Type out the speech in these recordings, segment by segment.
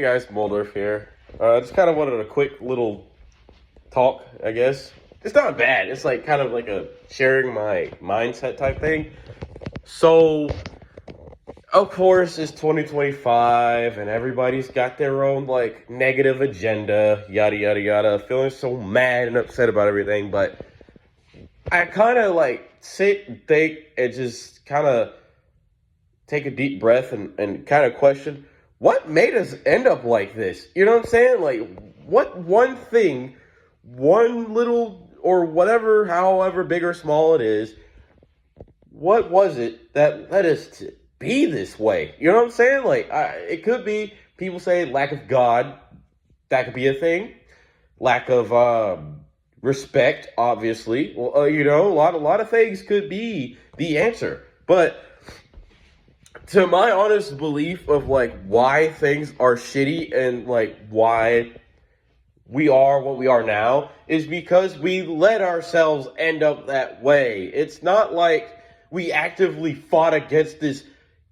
Hey guys, muldorph here. Just kind of wanted a quick little talk, I guess. It's not bad. It's like kind of like a sharing my mindset type thing. So, of course, it's 2025 and everybody's got their own like negative agenda, yada yada yada. Feeling so mad and upset about everything, but I kind of like sit and think and just kind of take a deep breath and kind of question what made us end up like this. You know what I'm saying? Like, what one thing, one little or whatever, however big or small it is, what was it that led us to be this way? You know what I'm saying? Like, it could be people say lack of God. That could be a thing. Lack of respect, obviously. Well, a lot of things could be the answer, but to my honest belief of like why things are shitty and like why we are what we are now is because we let ourselves end up that way. It's not like we actively fought against this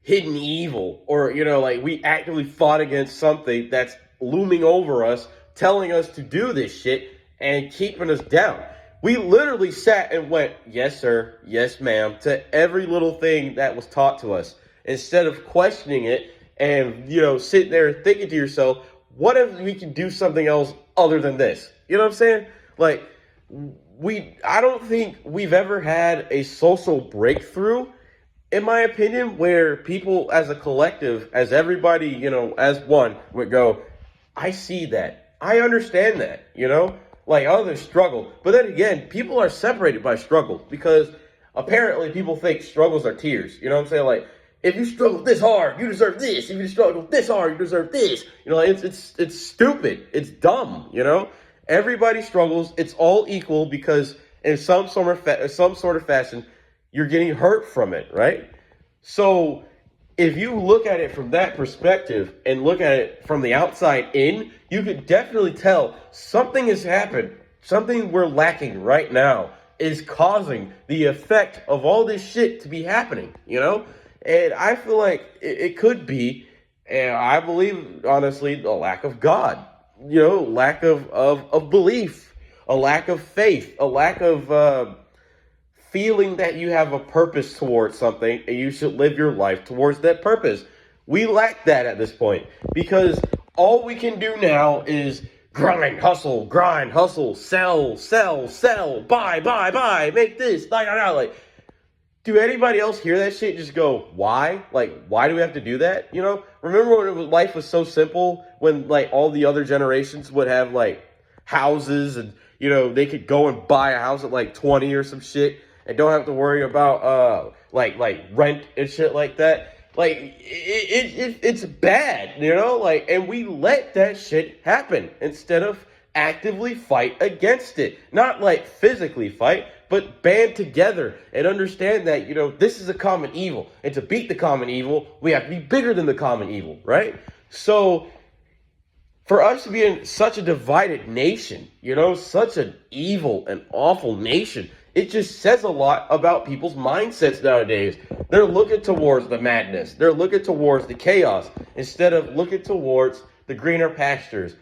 hidden evil or, like we actively fought against something that's looming over us, telling us to do this shit and keeping us down. We literally sat and went, yes, sir, yes, ma'am, to every little thing that was taught to us. Instead of questioning it and, sitting there thinking to yourself, what if we can do something else other than this? You know what I'm saying? Like, I don't think we've ever had a social breakthrough, in my opinion, where people as a collective, as everybody, as one would go, I see that. I understand that, like, oh, there's struggle. But then again, people are separated by struggle because apparently people think struggles are tears. You know what I'm saying? Like, if you struggle this hard, you deserve this. If you struggle this hard, you deserve this. It's stupid. It's dumb. Everybody struggles. It's all equal because in some sort of fashion, you're getting hurt from it, right? So if you look at it from that perspective and look at it from the outside in, you could definitely tell something has happened. Something we're lacking right now is causing the effect of all this shit to be happening, And I feel like it could be, and I believe, honestly, a lack of God, lack of belief, a lack of faith, a lack of feeling that you have a purpose towards something and you should live your life towards that purpose. We lack that at this point because all we can do now is grind, hustle, sell, buy, make this, like, do anybody else hear that shit just go, why? Like, why do we have to do that? Remember when life was so simple when, like, all the other generations would have, like, houses and, they could go and buy a house at, like, 20 or some shit and don't have to worry about, like rent and shit like that. Like, it's bad, Like, and we let that shit happen instead of actively fight against it. Not, like, physically fight, but band together and understand that, this is a common evil. And to beat the common evil, we have to be bigger than the common evil, right? So, for us to be in such a divided nation, such an evil and awful nation, it just says a lot about people's mindsets nowadays. They're looking towards the madness. They're looking towards the chaos instead of looking towards the greener pastures,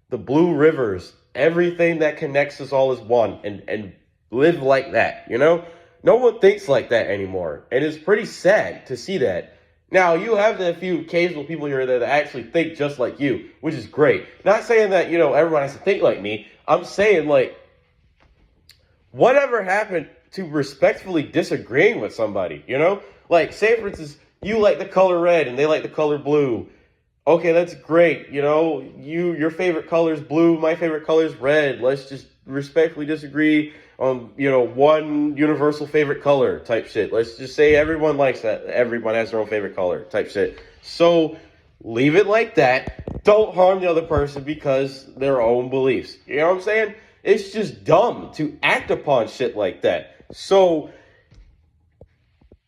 the blue rivers, everything that connects us all as one and live like that, No one thinks like that anymore. And it's pretty sad to see that. Now, you have the few occasional people here that actually think just like you, which is great. Not saying that, everyone has to think like me. I'm saying, like, whatever happened to respectfully disagreeing with somebody, Like, say, for instance, you like the color red and they like the color blue. Okay, that's great. Your favorite color is blue. My favorite color is red. Let's just respectfully disagree on, one universal favorite color type shit. Let's just say everyone likes that. Everyone has their own favorite color type shit. So leave it like that. Don't harm the other person because their own beliefs. You know what I'm saying? It's just dumb to act upon shit like that. So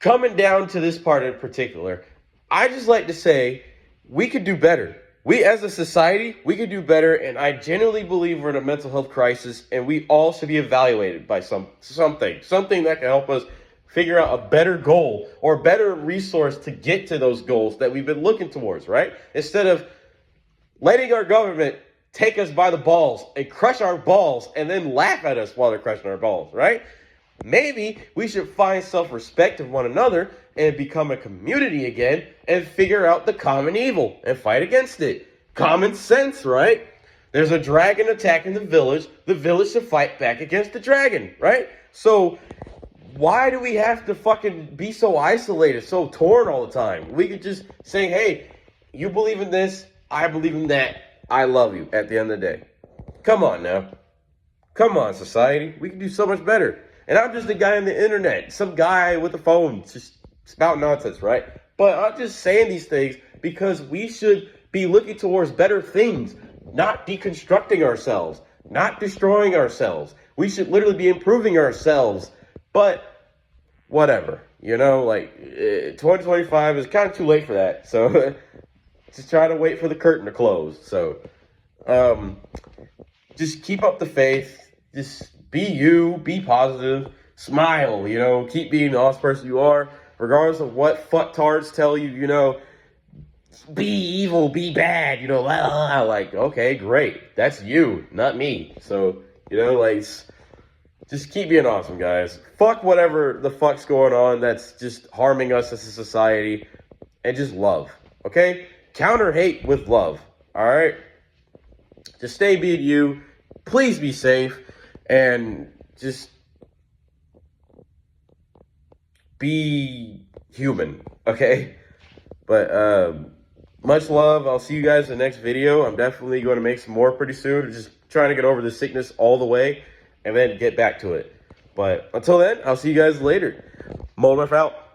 coming down to this part in particular, I just like to say we could do better. We as a society, we could do better, and I genuinely believe we're in a mental health crisis, and we all should be evaluated by something that can help us figure out a better goal or better resource to get to those goals that we've been looking towards, right? Instead of letting our government take us by the balls and crush our balls and then laugh at us while they're crushing our balls, right? Maybe we should find self-respect of one another and become a community again and figure out the common evil and fight against it. Common sense, right? There's a dragon attacking the village. The village should fight back against the dragon, right? So why do we have to fucking be so isolated, so torn all the time? We could just say, hey, you believe in this, I believe in that. I love you at the end of the day. Come on now. Come on, society. We can do so much better. And I'm just a guy on the internet, some guy with a phone just spouting nonsense, right? But I'm just saying these things because we should be looking towards better things, not deconstructing ourselves, not destroying ourselves. We should literally be improving ourselves. But whatever, you know, like 2025 is kind of too late for that. So just try to wait for the curtain to close. So just keep up the faith. Just be you, be positive, smile, you know, keep being the awesome person you are, regardless of what fucktards tell you, you know, be evil, be bad, you know, like, okay, great. That's you, not me. So, you know, like, just keep being awesome, guys. Fuck whatever the fuck's going on that's just harming us as a society, and just love, okay? Counter hate with love, all right? Just stay being you. Please be safe, and just be human, okay? But much love. I'll see you guys in the next video. I'm definitely going to make some more pretty soon. I'm just trying to get over the sickness all the way and then get back to it. But until then, I'll see you guys later. muldorph out.